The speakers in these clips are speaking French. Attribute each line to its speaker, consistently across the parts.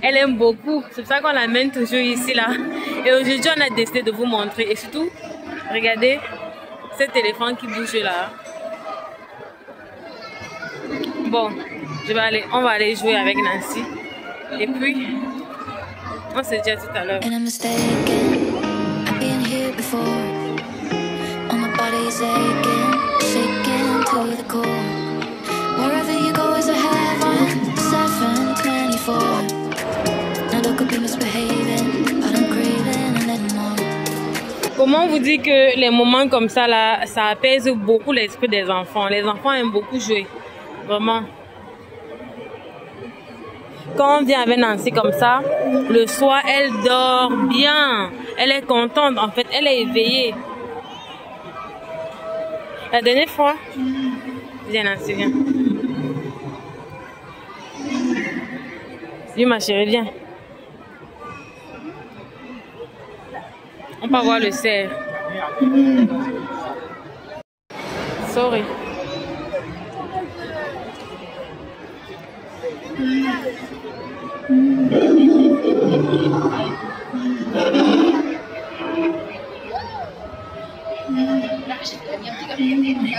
Speaker 1: Elle aime beaucoup. C'est pour ça qu'on l'amène toujours ici là. Et aujourd'hui, on a décidé de vous montrer. Et surtout, regardez cet éléphant qui bouge là. Bon, on va aller jouer avec Nancy. Et puis, on se dit à tout à l'heure. Comment vous dire que les moments comme ça là, ça apaise beaucoup l'esprit des enfants. Les enfants aiment beaucoup jouer, vraiment. Quand on vient avec Nancy comme ça, le soir elle dort bien, elle est contente en fait, elle est éveillée. La dernière fois, viens Nancy, viens. Viens ma chérie, viens. On peut voir le cerf. Sorry.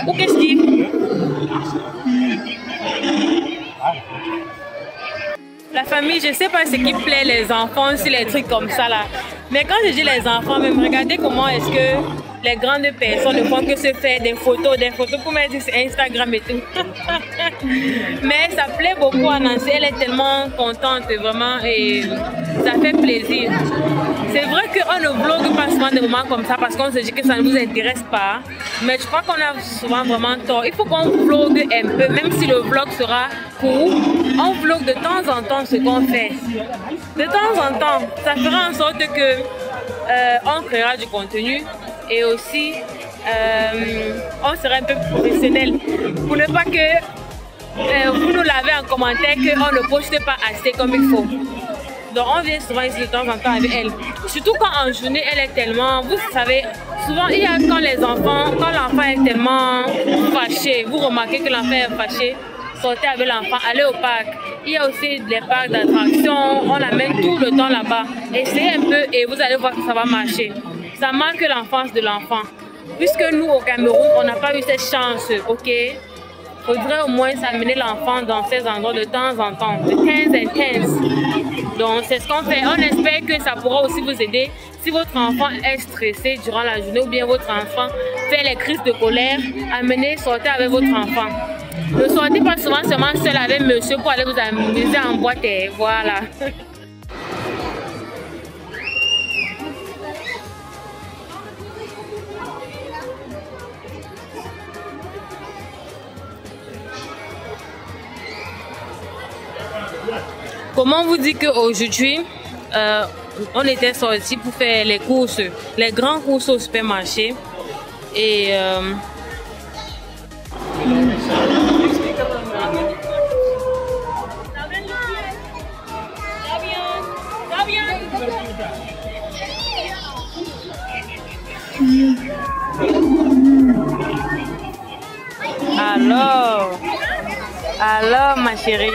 Speaker 1: Ou qu'est-ce qu'il... La famille, je sais pas ce qui plaît les enfants sur les trucs comme ça là. Mais quand je dis les enfants, même regardez comment est-ce que les grandes personnes ne font que se faire des photos pour mettre sur Instagram et tout. Mais ça plaît beaucoup à Nancy, elle est tellement contente vraiment et ça fait plaisir. C'est vrai qu'on ne vlogue pas souvent des moments comme ça parce qu'on se dit que ça ne vous intéresse pas. Mais je crois qu'on a souvent vraiment tort. Il faut qu'on vlogue un peu, même si le vlog sera court. On vlogue de temps en temps ce qu'on fait. De temps en temps, ça fera en sorte que on créera du contenu et aussi on sera un peu professionnel pour ne pas que vous nous lavez en commentaire qu'on ne poste pas assez comme il faut. Donc on vient souvent ici de temps en temps avec elle. Surtout quand en journée elle est tellement, vous savez, souvent il y a quand l'enfant est tellement fâché, vous remarquez que l'enfant est fâché, sortez avec l'enfant, allez au parc. Il y a aussi des parcs d'attractions, on l'amène tout le temps là-bas. Essayez un peu et vous allez voir que ça va marcher. Ça marque l'enfance de l'enfant. Puisque nous au Cameroun, on n'a pas eu cette chance, ok? Faudrait au moins amener l'enfant dans ces endroits de temps en temps, de 15 en 15. Donc c'est ce qu'on fait. On espère que ça pourra aussi vous aider si votre enfant est stressé durant la journée ou bien votre enfant fait les crises de colère. Amenez, sortez avec votre enfant. Ne sortez pas souvent seulement seul avec monsieur pour aller vous amuser en boîte et voilà. Comment vous dire qu'aujourd'hui, on était sortis pour faire les courses, les grandes courses au supermarché. Et alors ma chérie.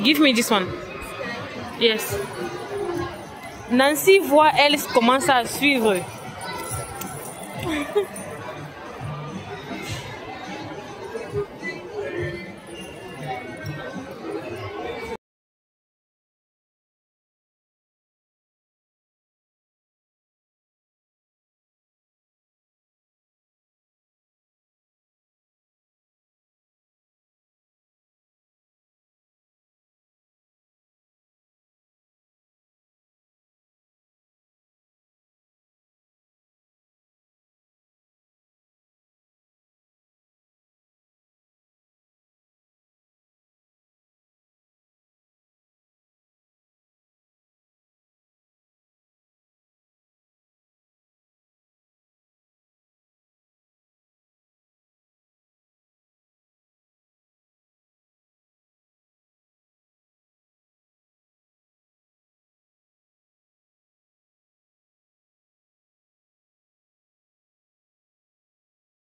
Speaker 1: Give me this one. Yes. Nancy voit, elle commence à suivre.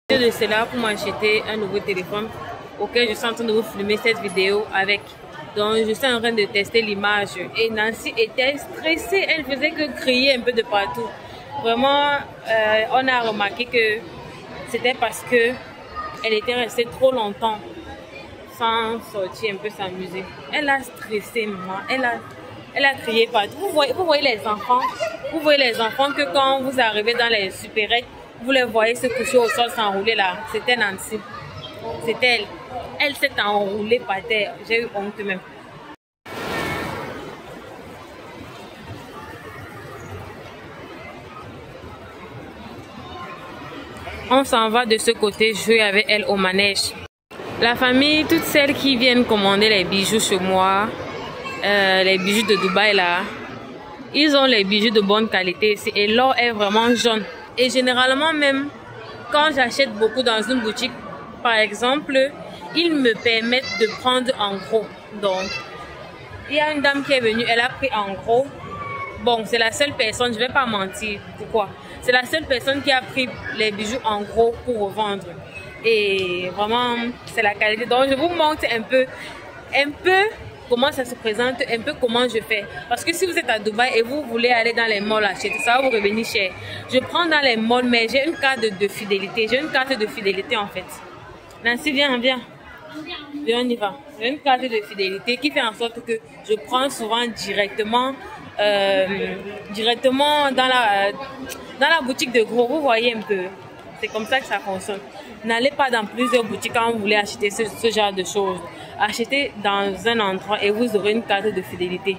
Speaker 1: De cela pour m'acheter un nouveau téléphone auquel je suis en train de vous filmer cette vidéo avec. Donc je suis en train de tester l'image et Nancy était stressée, elle faisait que crier un peu de partout. Vraiment, on a remarqué que c'était parce que elle était restée trop longtemps sans sortir un peu s'amuser. Elle a stressé, maman. Elle a crié partout. Vous voyez les enfants que quand vous arrivez dans les supérettes, vous les voyez se coucher au sol s'enrouler là. C'était Nancy. C'était elle. Elle s'est enroulée par terre. J'ai eu honte même. On s'en va de ce côté jouer avec elle au manège. La famille, toutes celles qui viennent commander les bijoux chez moi, les bijoux de Dubaï là, ils ont les bijoux de bonne qualité ici et l'or est vraiment jaune. Et généralement même, quand j'achète beaucoup dans une boutique, par exemple, ils me permettent de prendre en gros. Donc, il y a une dame qui est venue, elle a pris en gros. Bon, c'est la seule personne, je ne vais pas mentir. Pourquoi? C'est la seule personne qui a pris les bijoux en gros pour revendre. Et vraiment, c'est la qualité. Donc, je vous montre un peu comment ça se présente, un peu comment je fais. Parce que si vous êtes à Dubaï et vous voulez aller dans les malls acheter, ça va vous revenir cher. Je prends dans les malls, mais j'ai une carte de fidélité. J'ai une carte de fidélité en fait. Nancy, viens, viens. Viens, on y va. J'ai une carte de fidélité qui fait en sorte que je prends souvent directement dans la boutique de gros. Vous voyez un peu. C'est comme ça que ça fonctionne. N'allez pas dans plusieurs boutiques quand vous voulez acheter ce genre de choses. Achetez dans un endroit et vous aurez une carte de fidélité.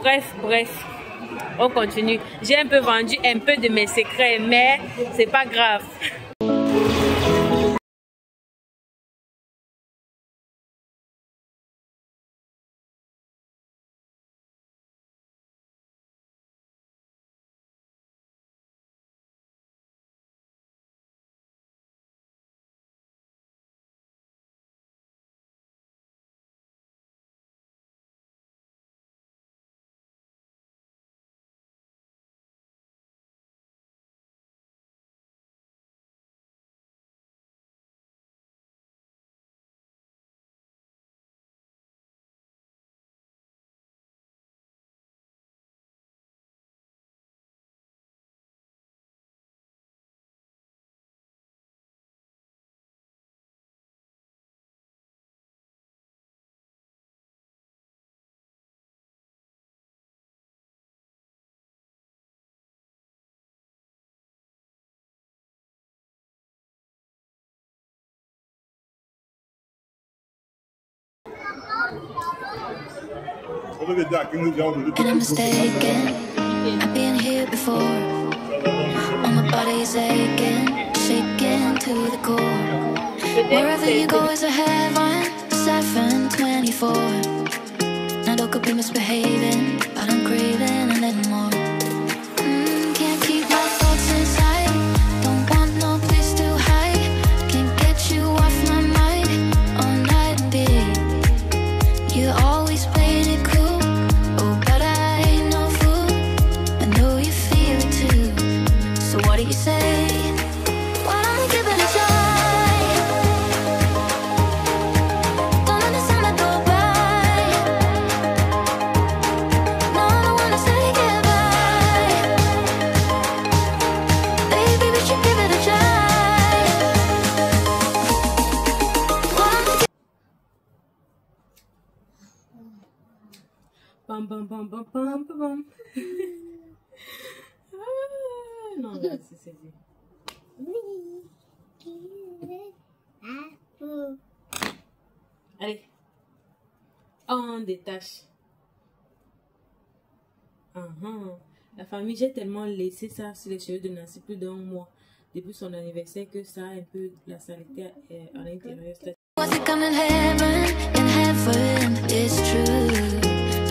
Speaker 1: Bref, on continue. J'ai un peu vendu un peu de mes secrets, mais c'est pas grave.
Speaker 2: And I'm mistaken, I've been here before. All my body's aching, shaking to the core. Wherever you go is a heaven, 724. Now don't could be misbehaving, but I'm craving a little more. Can't keep my thoughts inside, don't want no place to hide. Can't get you off my mind all night and day. You always played it cool. What do you say? Why don't we give it a try? Don't understand it, go by. No, I don't wanna say goodbye. Baby, we should give it a try.
Speaker 1: Bum bum bum bum bum bum. Non, là, c'est dit. Allez. On détache. La famille, j'ai tellement laissé ça sur les cheveux de Nancy plus d'un mois depuis son anniversaire que ça a un peu la saleté à l'intérieur.
Speaker 2: Was it coming heaven? In heaven, it's true.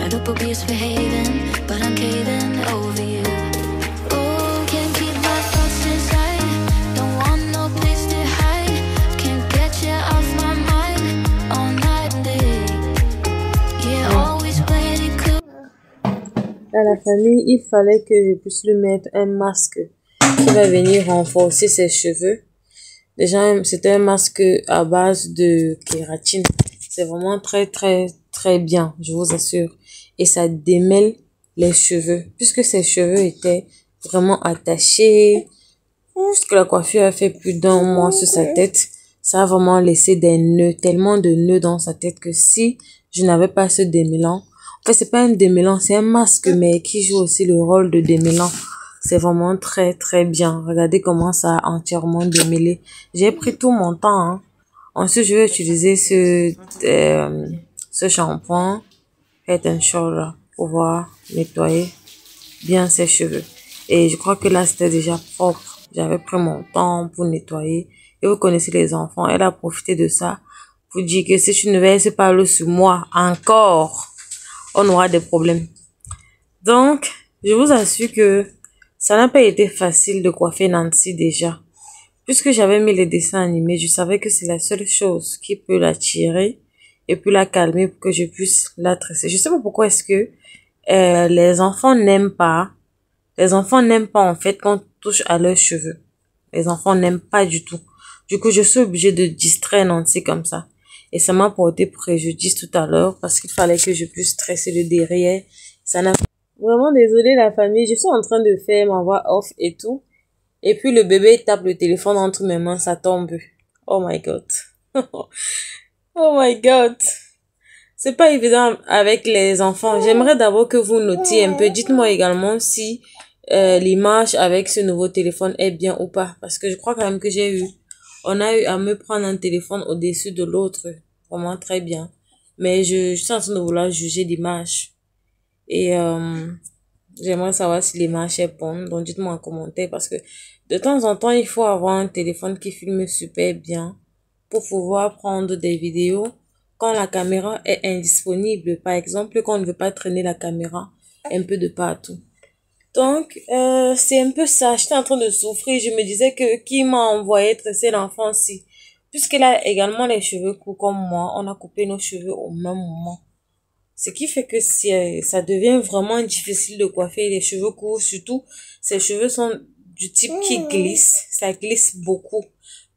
Speaker 2: I don't be misbehaving, but I'm caving over you.
Speaker 1: À la famille, il fallait que je puisse lui mettre un masque qui va venir renforcer ses cheveux.
Speaker 3: Déjà, c'était un masque à base de kératine. C'est vraiment très, très, très bien, je vous assure. Et ça démêle les cheveux, puisque ses cheveux étaient vraiment attachés, puisque la coiffure a fait plus d'un mois sur sa tête. Ça a vraiment laissé des nœuds, tellement de nœuds dans sa tête que si je n'avais pas ce démêlant, en fait, c'est pas un démêlant, c'est un masque, mais qui joue aussi le rôle de démêlant. C'est vraiment très, très bien. Regardez comment ça a entièrement démêlé. J'ai pris tout mon temps, hein. Ensuite, je vais utiliser ce shampoing Head and Shoulder pour pouvoir nettoyer bien ses cheveux. Et je crois que là, c'était déjà propre. J'avais pris mon temps pour nettoyer. Et vous connaissez les enfants. Elle a profité de ça pour dire que si tu ne verses pas l'eau sur moi encore, on aura des problèmes. Donc, je vous assure que ça n'a pas été facile de coiffer Nancy déjà. Puisque j'avais mis les dessins animés, je savais que c'est la seule chose qui peut l'attirer et puis la calmer pour que je puisse la tresser. Je sais pas pourquoi est-ce que les enfants n'aiment pas. Les enfants n'aiment pas en fait qu'on touche à leurs cheveux. Les enfants n'aiment pas du tout. Du coup, je suis obligée de distraire Nancy comme ça. Et ça m'a porté préjudice tout à l'heure parce qu'il fallait que je puisse tresser le derrière. Ça n'a vraiment désolée la famille. Je suis en train de faire ma voix off et tout. Et puis le bébé tape le téléphone entre mes mains, ça tombe. Oh my god. Oh my god. C'est pas évident avec les enfants. J'aimerais d'abord que vous notiez un peu. Dites-moi également si l'image avec ce nouveau téléphone est bien ou pas. Parce que je crois quand même que on a eu à me prendre un téléphone au-dessus de l'autre. Vraiment très bien. Mais je suis en train de vouloir juger l'image. Et j'aimerais savoir si l'image est bonne. Donc dites-moi en commentaire parce que de temps en temps, il faut avoir un téléphone qui filme super bien pour pouvoir prendre des vidéos quand la caméra est indisponible. Par exemple, quand on ne veut pas traîner la caméra un peu de partout. Donc, c'est un peu ça. J'étais en train de souffrir. Je me disais que qui m'a envoyé tresser l'enfant si puisqu'elle a également les cheveux courts comme moi, on a coupé nos cheveux au même moment. Ce qui fait que ça devient vraiment difficile de coiffer les cheveux courts. Surtout, ces cheveux sont du type qui glisse. Ça glisse beaucoup.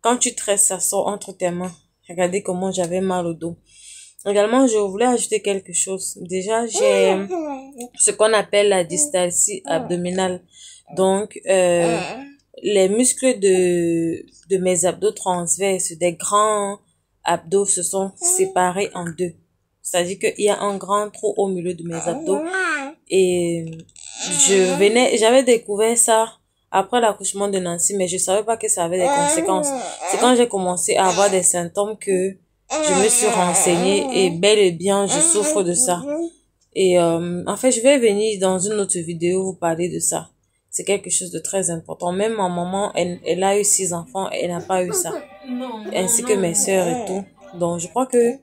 Speaker 3: Quand tu tresses, ça sort entre tes mains. Regardez comment j'avais mal au dos. Également, je voulais ajouter quelque chose. Déjà, j'ai ce qu'on appelle la dystalcie abdominale. Donc, les muscles de mes abdos transverses, des grands abdos, se sont séparés en deux. C'est-à-dire qu'il y a un grand trou au milieu de mes abdos. Et j'avais découvert ça après l'accouchement de Nancy, mais je savais pas que ça avait des conséquences. C'est quand j'ai commencé à avoir des symptômes que je me suis renseignée et bel et bien, je souffre de ça. Et en fait, je vais venir dans une autre vidéo vous parler de ça. C'est quelque chose de très important. Même ma maman, elle a eu 6 enfants et elle n'a pas eu ça. Ainsi que mes sœurs et tout. Donc, je crois que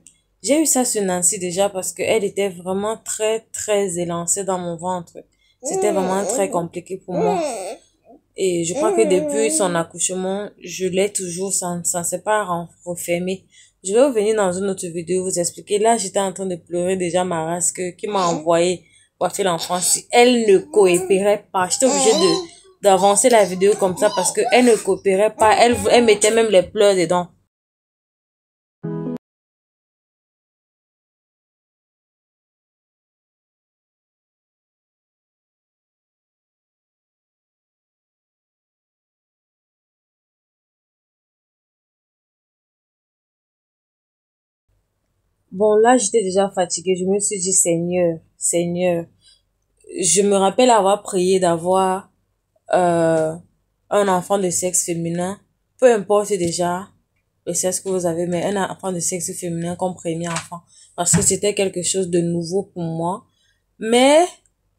Speaker 3: j'ai eu ça sur Nancy déjà parce qu'elle était vraiment très, très élancée dans mon ventre. C'était vraiment très compliqué pour moi. Et je crois que depuis son accouchement, je l'ai toujours, ça ne s'est pas refermé. Je vais revenir dans une autre vidéo vous expliquer. Là, j'étais en train de pleurer déjà ma race qui m'a envoyé coiffer l'enfant. Si elle ne coopérait pas, j'étais obligée d'avancer la vidéo comme ça parce que elle ne coopérait pas. Elle mettait même les pleurs dedans. Bon, là, j'étais déjà fatiguée. Je me suis dit, Seigneur, Seigneur. Je me rappelle avoir prié d'avoir un enfant de sexe féminin. Peu importe déjà le sexe que vous avez, mais un enfant de sexe féminin comme premier enfant. Parce que c'était quelque chose de nouveau pour moi. Mais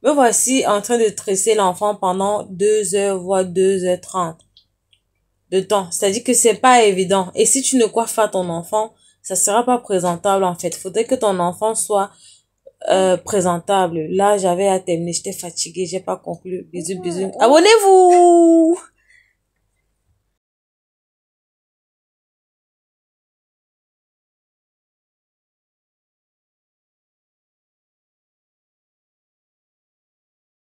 Speaker 3: me voici en train de tresser l'enfant pendant 2 heures, voire 2h30 de temps. C'est-à-dire que c'est pas évident. Et si tu ne coiffes pas ton enfant, ça sera pas présentable en fait. Faudrait que ton enfant soit présentable. Là, j'avais à terminer, j'étais fatiguée, j'ai pas conclu. Bisous, bisous. Abonnez-vous!